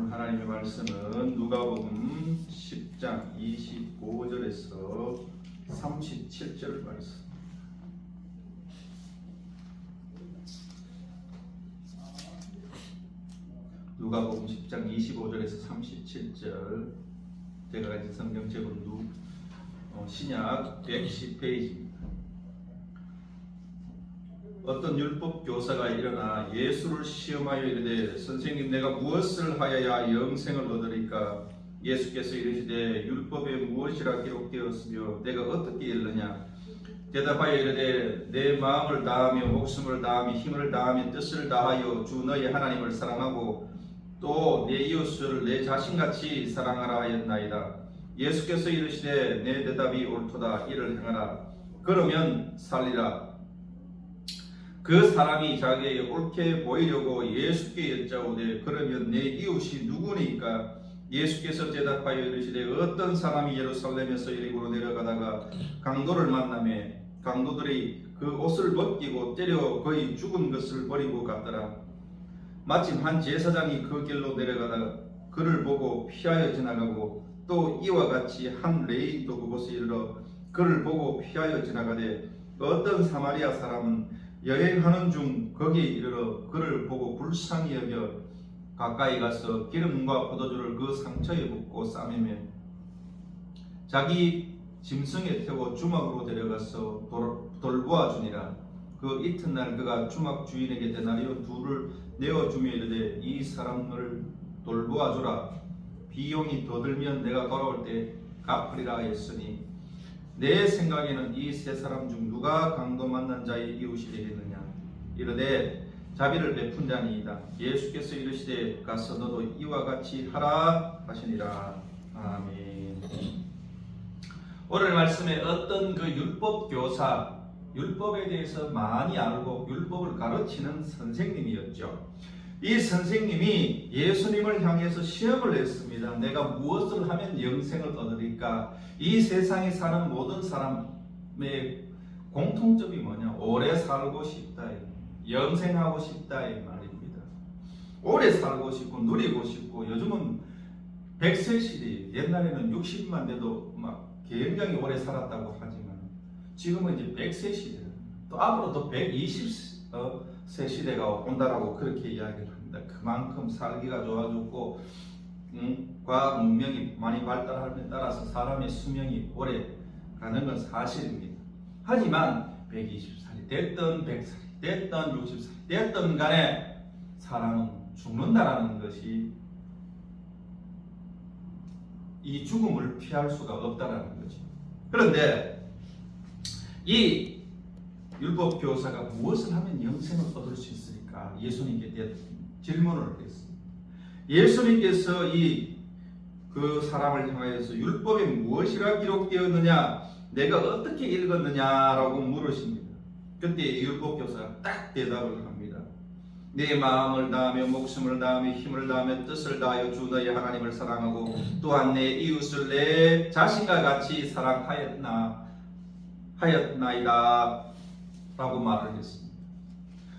오늘 하나님의 말씀은 누가복음 10장 25절에서 37절 말씀. 누가복음 10장 25절에서 37절. 제가 가진 성경책은 신약 110페이지입니다. 어떤 율법 교사가 일어나 예수를 시험하여 이르되 선생님 내가 무엇을 하여야 영생을 얻으리까? 예수께서 이르시되 율법에 무엇이라 기록되었으며 내가 어떻게 읽느냐? 대답하여 이르되 내 마음을 다하며 목숨을 다하며 힘을 다하며 뜻을 다하여 주 너의 하나님을 사랑하고 또 내 이웃을 내 자신같이 사랑하라 하였나이다. 예수께서 이르시되 내 대답이 옳도다. 이를 행하라. 그러면 살리라. 그 사람이 자기에게 옳게 보이려고 예수께 여짜오되 그러면 내 이웃이 누구니까? 예수께서 대답하여 이르시되 어떤 사람이 예루살렘에서 이리로 내려가다가 강도를 만나매 강도들이 그 옷을 벗기고 때려 거의 죽은 것을 버리고 갔더라. 마침 한 제사장이 그 길로 내려가다가 그를 보고 피하여 지나가고 또 이와 같이 한 레인도 그곳에 이르러 그를 보고 피하여 지나가되 어떤 사마리아 사람은 여행하는 중 거기에 이르러 그를 보고 불쌍히 여겨 가까이 가서 기름과 포도주를 그 상처에 붓고 싸매며 자기 짐승에 태워 주막으로 데려가서 돌보아 주니라. 그 이튿날 그가 주막 주인에게 데나리온 2를 내어주며 이르되 이 사람을 돌보아 주라. 비용이 더 들면 내가 돌아올 때 갚으리라 했으니 내 생각에는 이 세 사람 중 누가 강도 만난 자의 이웃이 되겠느냐? 이르되 자비를 베푼 자니이다. 예수께서 이르시되 가서 너도 이와 같이 하라 하시니라. 아멘. 오늘 말씀에 어떤 그 율법 교사, 율법에 대해서 많이 알고 율법을 가르치는 선생님이었죠. 이 선생님이 예수님을 향해서 시험을 했습니다. 내가 무엇을 하면 영생을 얻으리까? 이 세상에 사는 모든 사람의 공통점이 뭐냐? 오래 살고 싶다, 영생하고 싶다 이 말입니다. 오래 살고 싶고 누리고 싶고 요즘은 100세 시대, 옛날에는 60만 돼도 막 굉장히 오래 살았다고 하지만 지금은 이제 100세 시대, 또 앞으로 또 120세 시대가 온다라고 그렇게 이야기를 합니다. 그만큼 살기가 좋아졌고 과학 문명이 많이 발달함에 따라서 사람의 수명이 오래 가는 건 사실입니다. 하지만 120살이 됐든 100살이 됐든 60살이 됐든 간에 사람은 죽는다라는 것이 이 죽음을 피할 수가 없다라는 거죠. 그런데 이 율법 교사가 무엇을 하면 영생을 얻을 수 있을까? 예수님께 질문을 했습니다. 예수님께서 그 사람을 향하여서 율법에 무엇이라 기록되었느냐? 내가 어떻게 읽었느냐라고 물으십니다. 그때 율법 교사가 딱 대답을 합니다. 내 마음을 다하며 목숨을 다하며 힘을 다하며 뜻을 다하여 주 너의 하나님을 사랑하고 또한 내 이웃을 내 자신과 같이 사랑하였나이다 라고 말을 했습니다.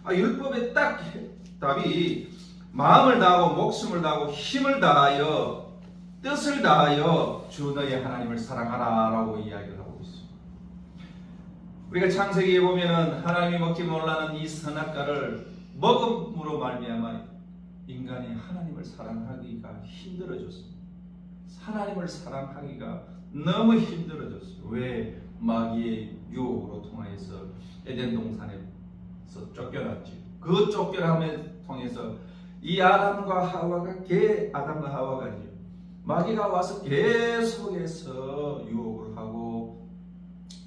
율법의 딱 답이 마음을 다하고 목숨을 다하고 힘을 다하여 뜻을 다하여 주 너의 하나님을 사랑하라 라고 이야기를 하고 있습니다. 우리가 창세기에 보면은 하나님이 먹지 말라는 이 선악과를 먹음으로 말미암아 인간이 하나님을 사랑하기가 힘들어졌습니다. 하나님을 사랑하기가 너무 힘들어졌어요. 왜? 마귀의 유혹으로 통하여서 에덴 동산에서 쫓겨났지. 그 쫓겨남에 통해서 이 아담과 하와가 마귀가 와서 계속해서 유혹을 하고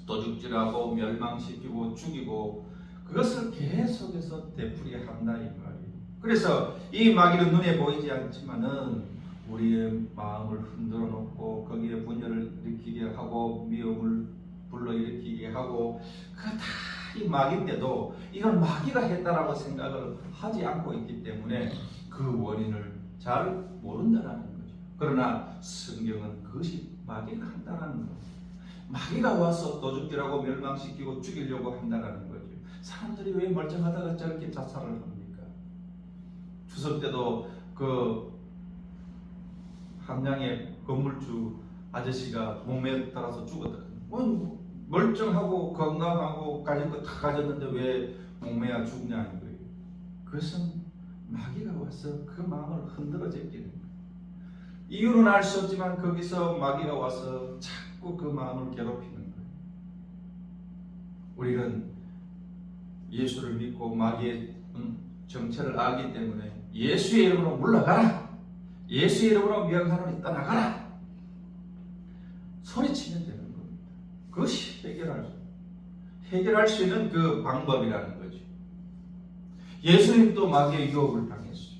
도둑질하고 멸망시키고 죽이고 그것을 계속해서 되풀이한다 이 말이에요. 그래서 이 마귀는 눈에 보이지 않지만은 우리의 마음을 흔들어 놓고 거기에 분열을 일으키게 하고 미움을 불러일으키게 하고 그 다 이 마귀인데도 이걸 마귀가 했다라고 생각을 하지 않고 있기 때문에 그 원인을 잘 모른다라는 거죠. 그러나 성경은 그것이 마귀가 한다라는 거죠. 마귀가 와서 도둑질하고 멸망시키고 죽이려고 한다라는 거죠. 사람들이 왜 멀쩡하다가 저렇게 자살을 합니까? 추석 때도 그 함양의 건물주 아저씨가 목매에 따라서 죽었다. 멀쩡하고 건강하고 가진 거 다 가졌는데 왜 목매야 죽냐는 거예요. 그것은 마귀가 와서 그 마음을 흔들어 제끼는 거예요. 이유는 알 수 없지만 거기서 마귀가 와서 자꾸 그 마음을 괴롭히는 거예요. 우리는 예수를 믿고 마귀의 정체를 알기 때문에 예수의 이름으로 물러가라, 예수의 이름으로 명하노니 떠나가라 소리치면 되는 겁니다. 그것이 해결할 수 있는 그 방법이라는 거죠. 예수님도 마귀의 유혹을 당했어요.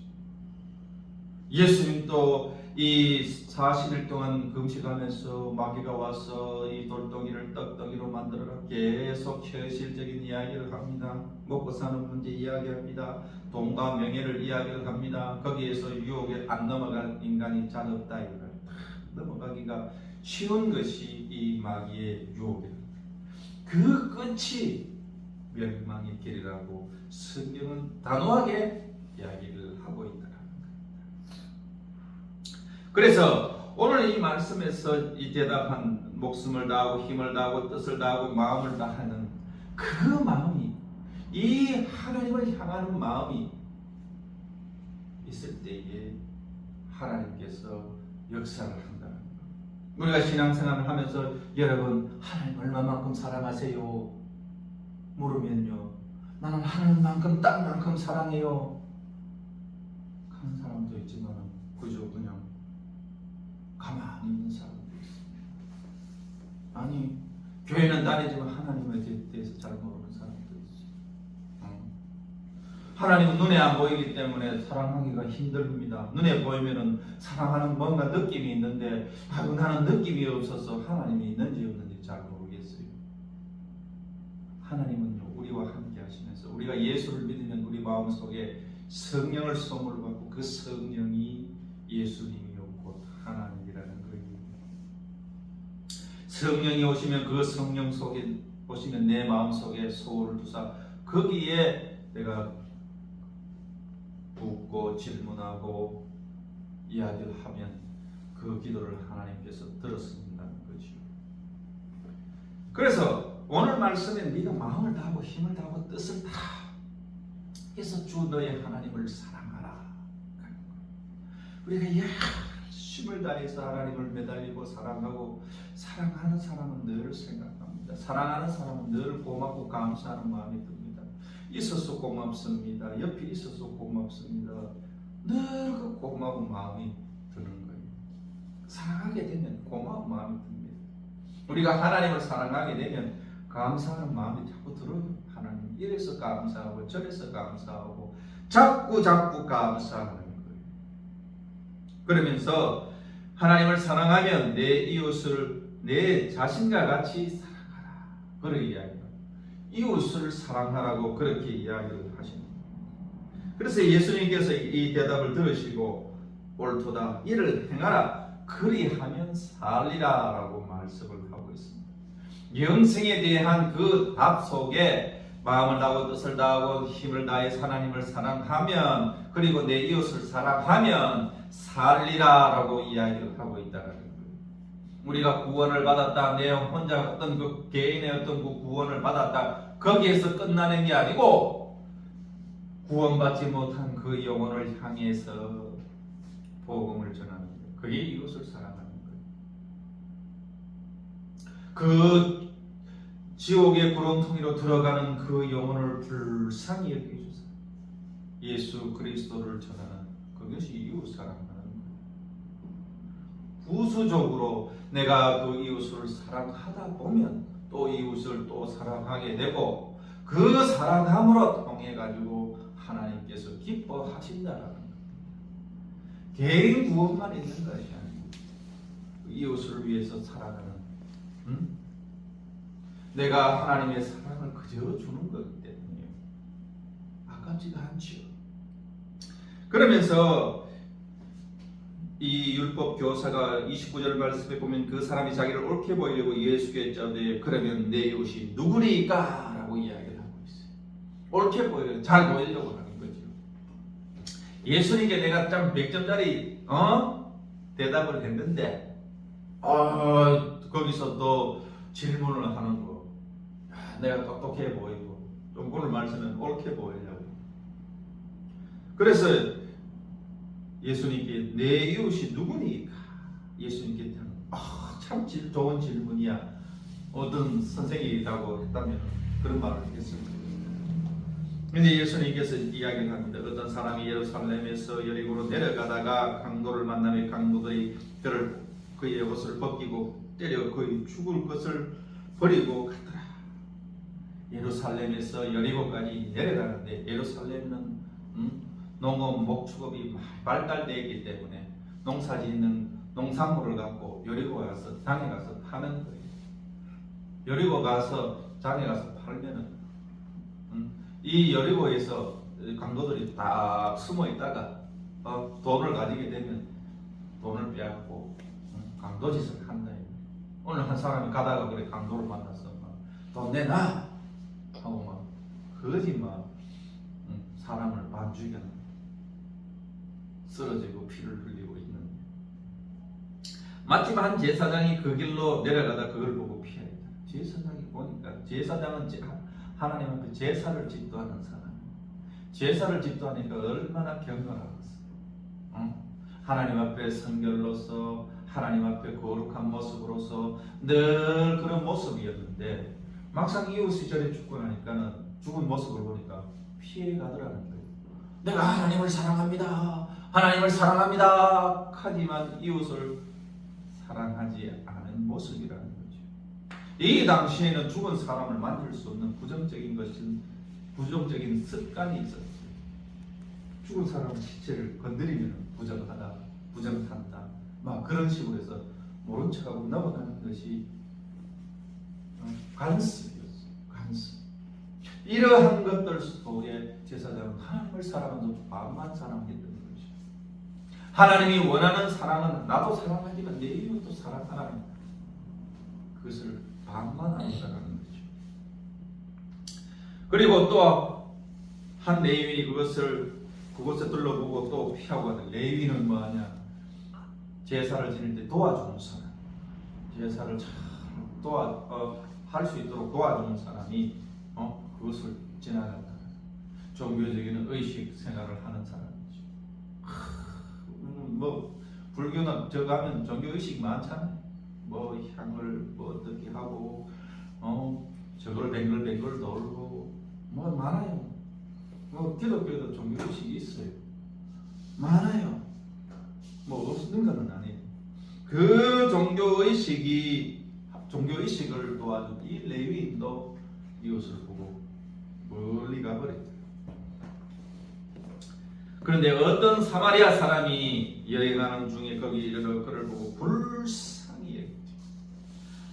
예수님도 이 40일 동안 금식하면서 마귀가 와서 이 돌덩이를 떡덩이로 만들어라 계속 현실적인 이야기를 합니다. 먹고 사는 문제 이야기합니다. 돈과 명예를 이야기를 합니다. 거기에서 유혹에 안 넘어갈 인간이 잘 없다 이거를 넘어가기가 쉬운 것이 이 마귀의 유혹이에요. 그 끝이 멸망의 길이라고 성경은 단호하게 이야기를 하고 있다. 그래서 오늘 이 말씀에서 이 대답한 목숨을 다하고 힘을 다하고 뜻을 다하고 마음을 다하는 그 마음이, 이 하나님을 향하는 마음이 있을 때에 하나님께서 역사를 한다는 거예요. 우리가 신앙생활을 하면서 여러분 하나님 얼마만큼 사랑하세요? 물으면요, 나는 하나님만큼 땅만큼 사랑해요 하는 사람도 있지만 그저 그냥 가만히 있는 사람도 있습니다. 아니 교회는 다니지만 하나님에 대해서 잘 모르는 사람도 있어요. 하나님은 눈에 안 보이기 때문에 사랑하기가 힘듭니다. 눈에 보이면은 사랑하는 뭔가 느낌이 있는데 나는 느낌이 없어서 하나님이 있는지 없는지 잘 모르겠어요. 하나님은요 우리와 함께 하시면서 우리가 예수를 믿으면 우리 마음속에 성령을 선물을 받고 그 성령이 예수님이요 곧 하나님이라는 거예요. 성령이 오시면 그 성령 속에 오시면 내 마음속에 소원을 두사 거기에 내가 묻고 질문하고 이야기를 하면 그 기도를 하나님께서 들었습니다는 거죠. 그래서 오늘 말씀에 네가 마음을 다하고 힘을 다하고 뜻을 다해서 주 너의 하나님을 사랑하라. 우리가 열심을 다해서 하나님을 매달리고 사랑하고 사랑하는 사람은 늘 생각합니다. 사랑하는 사람은 늘 고맙고 감사하는 마음이 듭니다. 있어서 고맙습니다. 옆에 있어서 고맙습니다. 늘 그 고마운 마음이 드는 거예요. 사랑하게 되면 고마운 마음이 듭니다. 우리가 하나님을 사랑하게 되면 감사하는 마음이 자꾸 들어요. 하나님 이래서 감사하고 저래서 감사하고 자꾸 감사하는 거예요. 그러면서 하나님을 사랑하면 내 이웃을 내 자신과 같이 사랑하라. 그렇게 이야기해요. 이웃을 사랑하라고 그렇게 이야기를 하십니다. 그래서 예수님께서 이 대답을 들으시고 옳도다 이를 행하라 그리하면 살리라 라고 말씀을 하고 있습니다. 영생에 대한 그 답 속에 마음을 다하고 뜻을 다하고 힘을 다해 하나님을 사랑하면 그리고 내 이웃을 사랑하면 살리라 라고 이야기를 하고 있다는 거예요. 우리가 구원을 받았다, 내 혼자 어떤 그 개인의 어떤 그 구원을 받았다 거기에서 끝나는 게 아니고 구원받지 못한 그 영혼을 향해서 복음을 전하는 거예요. 그게 이웃을 사랑하는 거예요. 그 지옥의 구렁텅이로 들어가는 그 영혼을 불쌍히 여겨주세요. 예수 그리스도를 전하는 그것이 이웃 사랑하는 거예요. 부수적으로 내가 그 이웃을 사랑하다 보면 또 이웃을 또 사랑하게 되고 그 사랑함으로 통해 가지고 하나님께서 기뻐하신다라는 거예요. 개인 구원만 있는 것이 아니고 이웃을 위해서 살아가는 내가 하나님의 사랑을 그저 주는 거기 때문에 아깝지가 않지요. 그러면서 이 율법 교사가 29절 말씀에 보면 그 사람이 자기를 옳게 보이려고 예수께 여짜오되 그러면 내 이웃이 누구리까? 라고 이야기를 하고 있어요. 옳게 보이려고 잘 보이려고 하는 거죠. 예수님께 내가 딱 100점짜리 대답을 했는데 거기서 또 질문을 하는 거. 내가 똑똑해 보이고 좀 오늘 말씀은 옳게 보이려고. 그래서 예수님께 내 이웃이 누구니까? 예수님께 참 좋은 질문이야. 어떤 선생이라고 했다면 그런 말을 했을 거예요. 근데 예수님께서 이야기를 합니다. 어떤 사람이 예루살렘에서 여리고로 내려가다가 강도를 만나며 강도들이 그의 옷을 벗기고 때려 거의 죽을 것을 버리고 갔더라. 예루살렘에서 여리고까지 내려가는데 예루살렘은 농업 목축업이 발달되어 있기 때문에 농사짓는 농산물을 갖고 여리고 가서 장에 가서 파는 거예요. 여리고 가서 장에 가서 팔면은 이 여리고에서 강도들이 다 숨어 있다가 돈을 가지게 되면 돈을 빼앗고 강도짓을 한다. 오늘 한 사람이 가다가 그래 강도를 만나서 돈 내놔 하고 막 거짓 막 사람을 반 죽여 쓰러지고 피를 흘리고 있는. 마침 한 제사장이 그 길로 내려가다 그걸 보고 피하였다. 제사장이 보니까 제사장은 하나님 앞에 제사를 집도하는 사람. 제사를 집도하니까 얼마나 경건하겠어. 하나님 앞에 성결로서 하나님 앞에 거룩한 모습으로서 늘 그런 모습이었는데 막상 이웃이 저래 죽고 나니까는 죽은 모습을 보니까 피해 가더라는 거예요. 내가 하나님을 사랑합니다. 하나님을 사랑합니다. 하지만 이웃을 사랑하지 않은 모습이라는 거죠. 이 당시에는 죽은 사람을 만질 수 없는 부정적인 습관이 있었어요. 죽은 사람 시체를 건드리면 부정하다, 부정한다, 막 그런 식으로 해서 모른 척하고 넘어가는 것이 관습이었어요. 관습. 이러한 것들 속에 제사장은 하나님을 사랑하는 반만 사랑했던 것이죠. 하나님이 원하는 사랑은 나도 사랑하지만 내 이웃도 사랑하라는 그것을 반만 안다라는 거죠. 그리고 또 한 레위인이 그것에 둘러보고 또 피하고 가는. 레위인은 뭐하냐? 제사를 지낼 때 도와주는 사람. 제사를 잘 할 수 있도록 도와주는 사람이 그것을 지나간다. 종교적인 의식 생활을 하는 사람이죠. 뭐 불교는 저 가면 종교 의식 많잖아요. 뭐 향을 뭐 어떻게 하고 저걸 뱅글뱅글 돌고 뭐 많아요. 뭐 기독교도 종교 의식이 있어요. 많아요. 뭐 없는 건 아니에요. 그 종교 의식을 도와준 이 레위인도 이웃을 보고 멀리 가버렸죠. 그런데 어떤 사마리아 사람이 여행하는 중에 거기 이르러 그를 보고 불쌍히 여겼죠.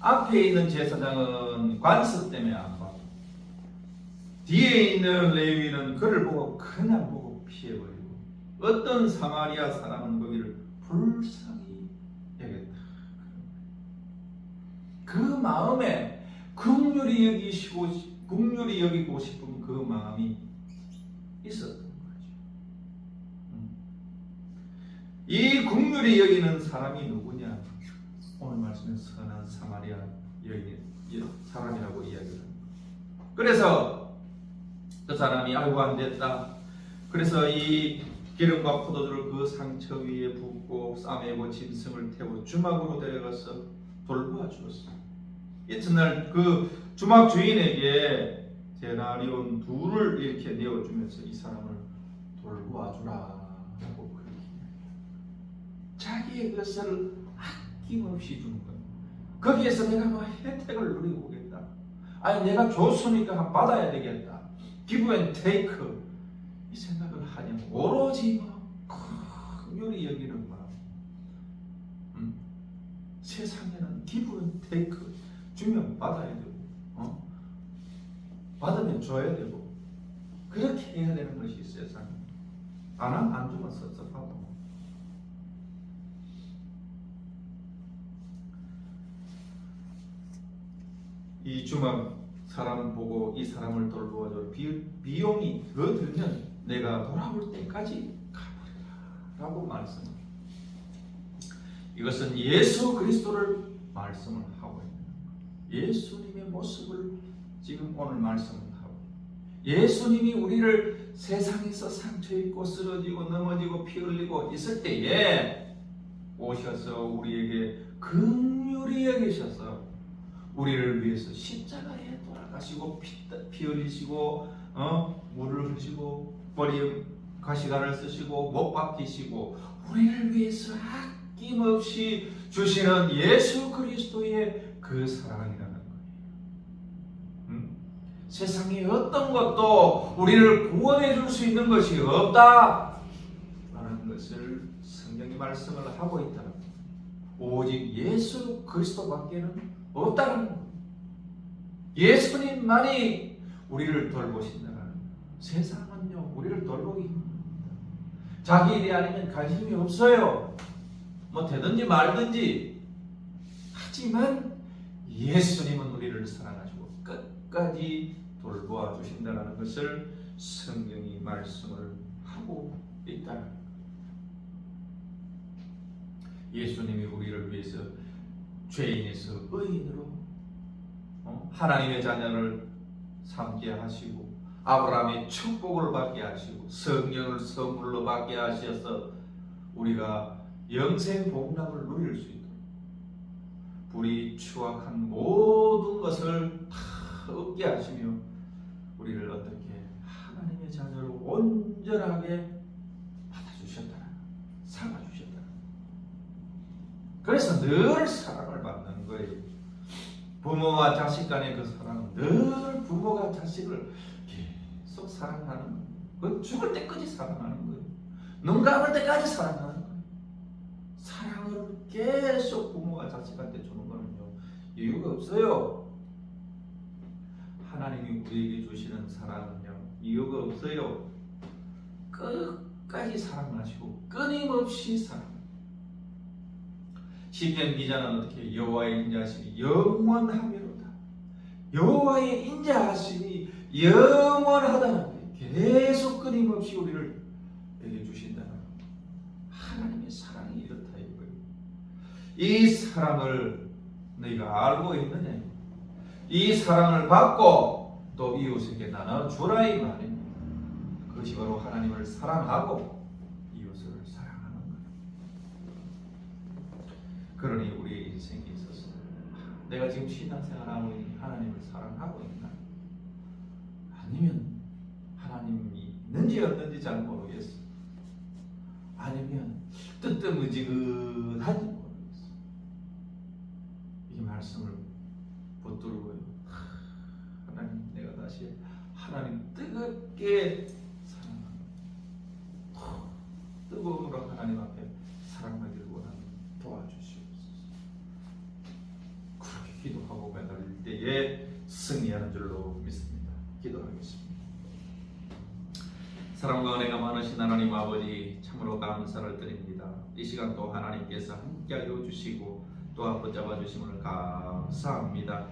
앞에 있는 제사장은 관습 때문에 안 봐도 뒤에 있는 레위인은 그를 보고 그냥 보고 피해버리고 어떤 사마리아 사람은 거기를 불쌍히 여겼다. 그 마음에 긍휼히 여기고 싶은 그 마음이 있었던 거죠. 이 긍휼히 여기는 사람이 누구냐? 오늘 말씀에 선한 사마리아 여인 사람이라고 이야기를 합니다. 그래서 그 사람이 아이고 안 됐다. 그래서 이 기름과 포도주를 그 상처 위에 붓고 싸매고 짐승을 태워 주막으로 데려가서 돌보아 주었어. 이튿날 그 주막 주인에게 데나리온 2를 이렇게 내어주면서 이 사람을 돌보아 주라고 그렇게 자기의 것을 아낌없이 주는 거예요. 거기에서 내가 뭐 혜택을 누리고 오겠다. 아니 내가 줬으니까 받아야 되겠다. give and take 이 생각을 하냐고. 오로지 긍휼히 여기는 마음. 세상에는 give and take 주면 받아야 되고 받으면 줘야 되고 그렇게 해야 되는 것이 세상에. 안 주면 섭섭하고. 이 주막 사람 보고 이 사람을 돌보아줘. 비용이 더 들면 내가 돌아올 때까지 가버리라 라고 말씀합니다. 이것은 예수 그리스도를 말씀을 하고 있는 거예요. 예수님의 모습을 지금 오늘 말씀을 하고, 예수님이 우리를 세상에서 상처 입고 쓰러지고 넘어지고 피 흘리고 있을 때에 오셔서 우리에게 긍휼히 여기셔서 우리를 위해서 십자가에 돌아가시고 피 흘리시고 물을 흘리시고 머리에 가시관을 쓰시고 못 박히시고 우리를 위해서 아낌없이 주시는 예수 그리스도의 그 사랑이라는 거예요. 세상에 어떤 것도 우리를 구원해 줄 수 있는 것이 없다 라는 것을 성경이 말씀을 하고 있다는 거예요. 오직 예수 그리스도밖에는 없다는 거예요. 예수님만이 우리를 돌보신다는 거예요. 세상은요 우리를 돌보기 힘듭니다. 자기 일이 아니면 관심이 없어요. 뭐 되든지 말든지. 하지만 예수님은 우리를 사랑하시고 끝까지 돌보아 주신다는 것을 성경이 말씀을 하고 있다는 거예요. 예수님이 우리를 위해서 죄인에서 의인으로 하나님의 자녀를 삼게 하시고 아브라함의 축복을 받게 하시고 성령을 선물로 받게 하셔서 우리가 영생 복락을 누릴 수 있도록 불이 추악한 모든 것을 다 얻게 하시며 우리를 어떻게 하나님의 자녀로 온전하게 받아주셨다는, 삼아주셨다는. 그래서 늘 사랑을 받는 거예요. 부모와 자식 간의 그 사랑은 늘 부모가 자식을 계속 사랑하는 거예요. 그 죽을 때까지 사랑하는 거예요. 눈 감을 때까지 사랑하는 거예요. 사랑을 계속 부모가 자식한테 주는 거는요 이유가 없어요. 하나님이 우리에게 주시는 사랑은요 이유가 없어요. 끝까지 사랑하시고 끊임없이 사랑합니다. 시편 기자는 어떻게 여호와의 인자하심이 영원하미로다. 여호와의 인자하심이 영원하다는 거예요. 계속 끊임없이 우리를 주신다는 거예요. 하나님의 사랑이 이렇다 이거예요. 이 사랑을 너희가 알고 있느냐? 이 사랑을 받고 또 이웃에게 나눠주라 이 말입니다. 그것이 바로 하나님을 사랑하고 이웃을 사랑하는 거예요. 그러니 우리의 인생에 있어서 내가 지금 신앙생활하고 있는 하나님을 사랑하고 있나? 아니면 하나님이 있는지 없는지 잘 모르겠어. 아니면 뜨뜻무지근한지 모르겠어. 이 말씀을 붙들고요. 하나님, 내가 다시 하나님 뜨겁게 사랑합니다. 뜨거움으로 하나님 앞에 사랑하기를 원합니다. 도와주시옵소서. 그렇게 기도하고 매달릴 때에 승리하는 줄로 믿습니다. 기도하겠습니다. 사랑과 은혜가 많으신 하나님 아버지, 참으로 감사를 드립니다. 이 시간 또 하나님께서 함께하여 주시고 또한 붙잡아 주심을 감사합니다.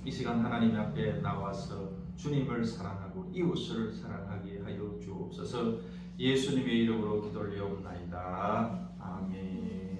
이 시간 하나님 앞에 나와서 주님을 사랑하고 이웃을 사랑하게 하여 주옵소서. 예수님의 이름으로 기도를 올려옵나이다. 아멘.